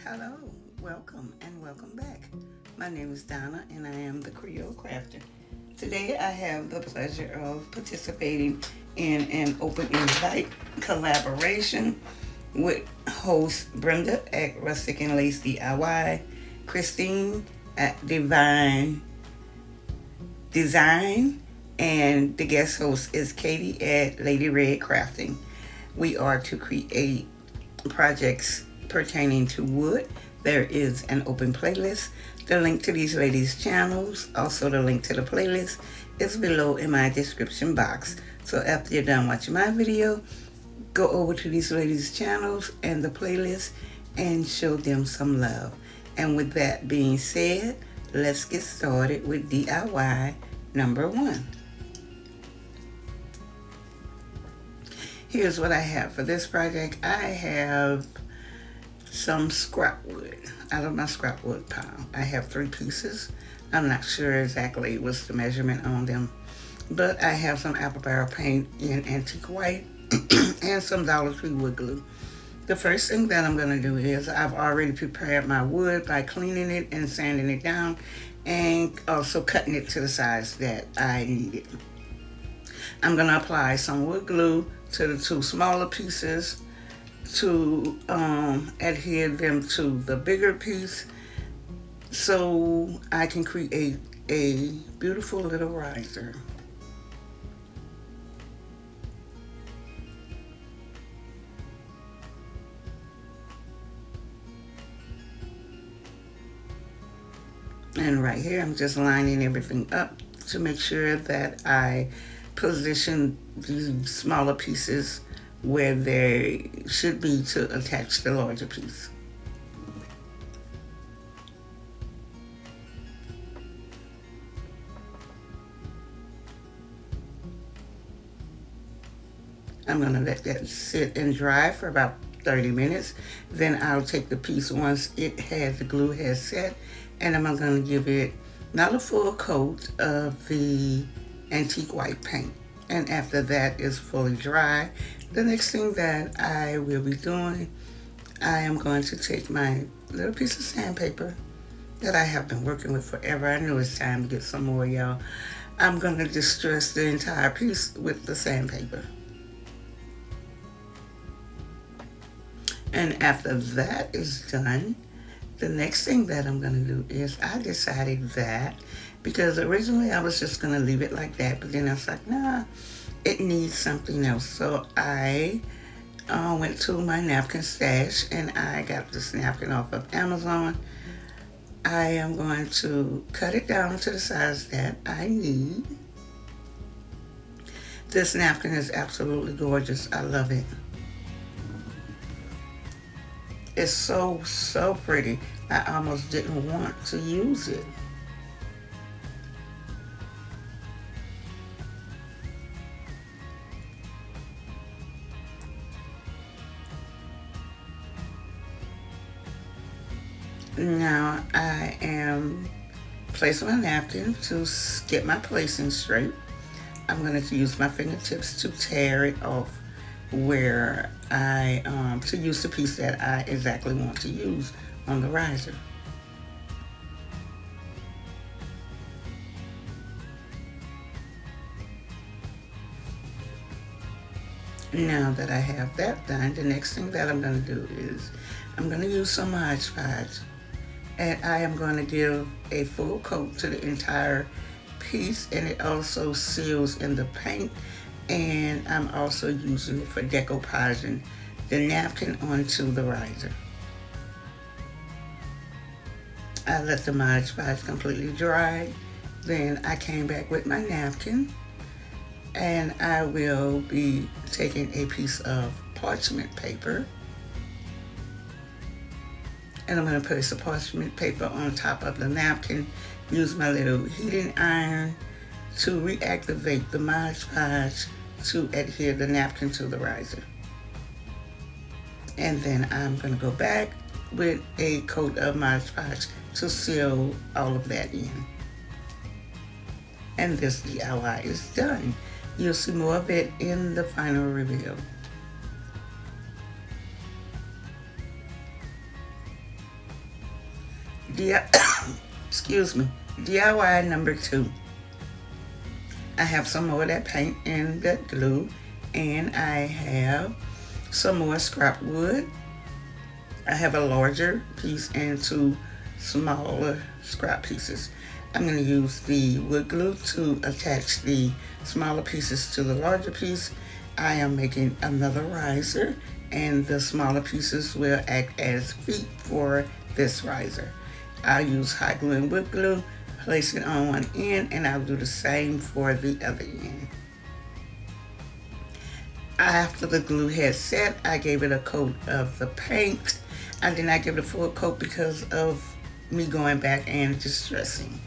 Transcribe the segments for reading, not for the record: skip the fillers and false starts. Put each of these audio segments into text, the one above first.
Hello, welcome and welcome back. My name is Donna and I am the Creole Crafter. Today I have the pleasure of participating in an open invite collaboration with host Brenda at Rustic and Lace DIY, Christine at Divine Design, and the guest host is Katie at Lady Red Crafting. We are to create projects pertaining to wood. There is an open playlist. The link to these ladies' channels, also the link to the playlist, is below in my description box. So after you're done watching my video, go over to these ladies' channels and the playlist and show them some love. And with that being said, let's get started with DIY number 1. Here's what I have for this project. I have some scrap wood out of my scrap wood pile. I have 3 pieces. I'm not sure exactly what's the measurement on them, but I have some apple barrel paint in antique white and some Dollar Tree wood glue. The first thing that I'm going to do is I've already prepared my wood by cleaning it and sanding it down and also cutting it to the size that I needed. I'm going to apply some wood glue to the 2 smaller pieces to adhere them to the bigger piece so I can create a beautiful little riser. And right here I'm just lining everything up to make sure that I position the smaller pieces where they should be to attach the larger piece. I'm going to let that sit and dry for about 30 minutes. Then I'll take the piece once the glue has set, and I'm going to give it not a full coat of the antique white paint. And after that is fully dry, the next thing that I will be doing, I am going to take my little piece of sandpaper that I have been working with forever. I know it's time to get some more, y'all. I'm going to distress the entire piece with the sandpaper. And after that is done, the next thing that I'm going to do is I decided that, because originally I was just going to leave it like that, but then I was like, nah, it needs something else. So I went to my napkin stash and I got this napkin off of Amazon. I am going to cut it down to the size that I need. This napkin is absolutely gorgeous. I love it. It's so pretty. I almost didn't want to use it. Now I am placing my napkin to get my placing straight. I'm going to use my fingertips to tear it off where to use the piece that I exactly want to use on the riser. Now that I have that done, the next thing that I'm going to do is I'm going to use some Mod Podge, and I am going to give a full coat to the entire piece, and it also seals in the paint. And I'm also using it for decoupaging the napkin onto the riser. I let the Mod Podge completely dry. Then I came back with my napkin, and I will be taking a piece of parchment paper, and I'm going to place the parchment paper on top of the napkin. Use my little heating iron to reactivate the Mod Podge to adhere the napkin to the riser. And then I'm going to go back with a coat of Mod Podge to seal all of that in. And this DIY is done. You'll see more of it in the final reveal. Excuse me, DIY number 2. I have some more of that paint and that glue, and I have some more scrap wood. I have a larger piece and 2 smaller scrap pieces. I'm going to use the wood glue to attach the smaller pieces to the larger piece. I am making another riser, and the smaller pieces will act as feet for this riser. I'll use hot glue and wood glue, place it on one end, and I'll do the same for the other end. After the glue had set, I gave it a coat of the paint. I did not give it a full coat because of me going back and distressing.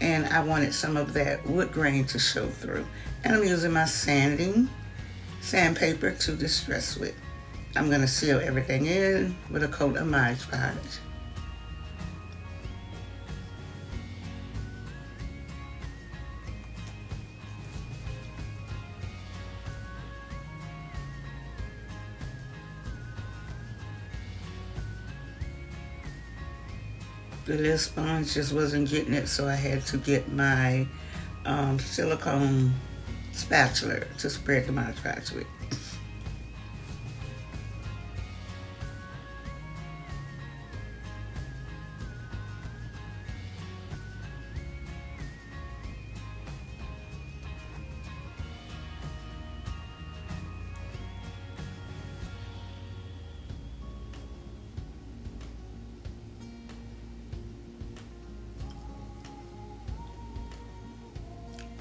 And I wanted some of that wood grain to show through. And I'm using my sandpaper to distress with. I'm going to seal everything in with a coat of Mod Podge. The little sponge just wasn't getting it, so I had to get my silicone spatula to spread the Mod Podge with.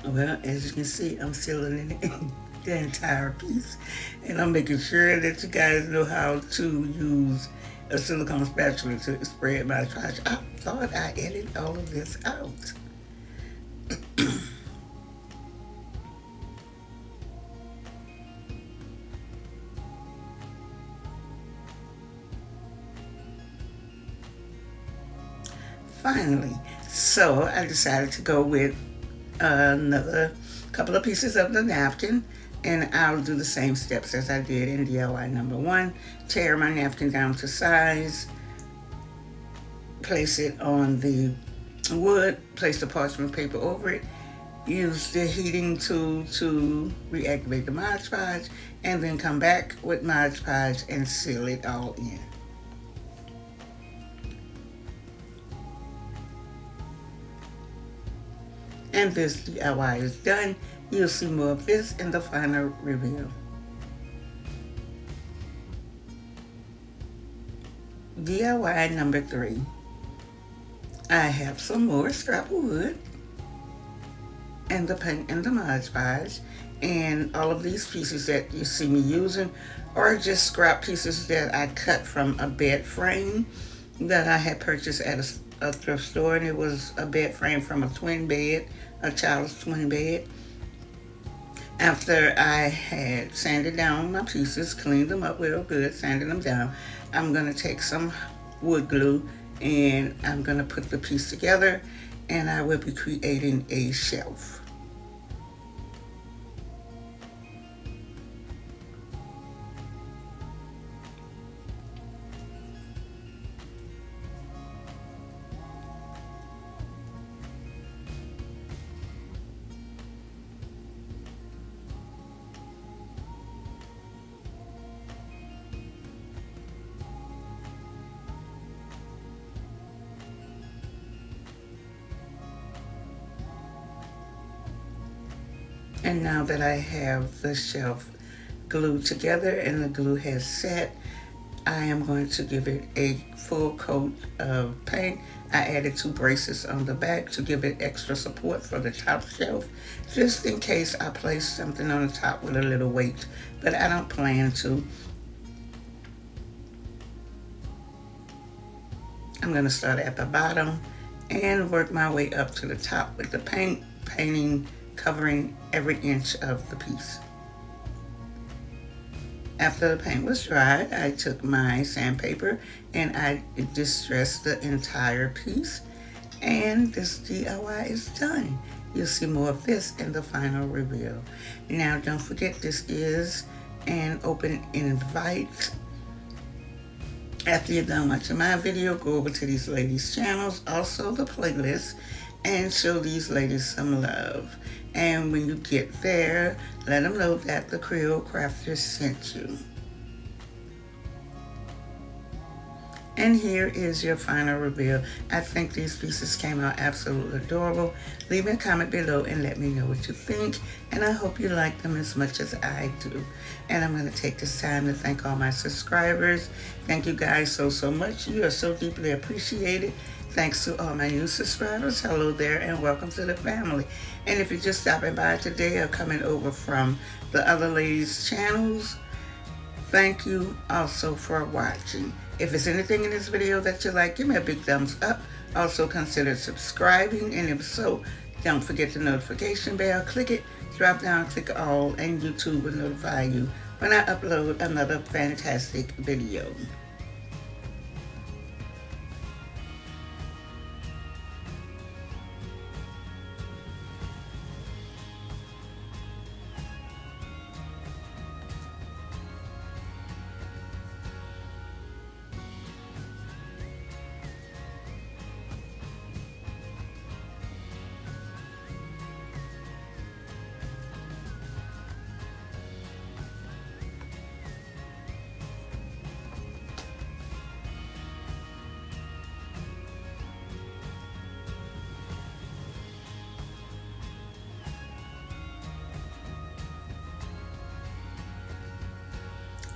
Well, as you can see, I'm sealing in the entire piece, and I'm making sure that you guys know how to use a silicone spatula to spread my trash. I thought I edited all of this out. Finally, so I decided to go with another couple of pieces of the napkin, and I'll do the same steps as I did in DIY number 1. Tear my napkin down to size, place it on the wood, place the parchment paper over it, use the heating tool to reactivate the Mod Podge, and then come back with Mod Podge and seal it all in. And this DIY is done. You'll see more of this in the final reveal. DIY number 3. I have some more scrap wood and the paint and the Mod Podge, and all of these pieces that you see me using are just scrap pieces that I cut from a bed frame that I had purchased at a thrift store, and it was a bed frame from a twin bed, a child's twin bed. After I had sanded down my pieces, cleaned them up real good, sanded them down, I'm going to take some wood glue and I'm going to put the piece together, and I will be creating a shelf. And now that I have the shelf glued together and the glue has set, I am going to give it a full coat of paint. I added 2 braces on the back to give it extra support for the top shelf, just in case I place something on the top with a little weight, but I don't plan to. I'm going to start at the bottom and work my way up to the top with the paint, covering every inch of the piece. After the paint was dried, I took my sandpaper and I distressed the entire piece, and this DIY is done. You'll see more of this in the final reveal. Now, don't forget, this is an open invite After you're done watching my video, go over to these ladies' channels, also the playlist, and show these ladies some love. And when you get there, let them know that the Creole Crafter sent you. And here is your final reveal. I think these pieces came out absolutely adorable. Leave me a comment below and let me know what you think. And I hope you like them as much as I do. And I'm going to take this time to thank all my subscribers. Thank you guys so much. You are so deeply appreciated. Thanks to all my new subscribers. Hello there and welcome to the family. And if you're just stopping by today or coming over from the other ladies' channels, thank you also for watching. If there's anything in this video that you like, give me a big thumbs up. Also consider subscribing, and if so, don't forget the notification bell. Click it, drop down, click all, and YouTube will notify you when I upload another fantastic video.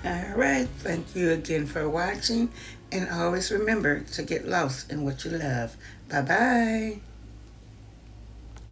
Alright, thank you again for watching, and always remember to get lost in what you love. Bye-bye.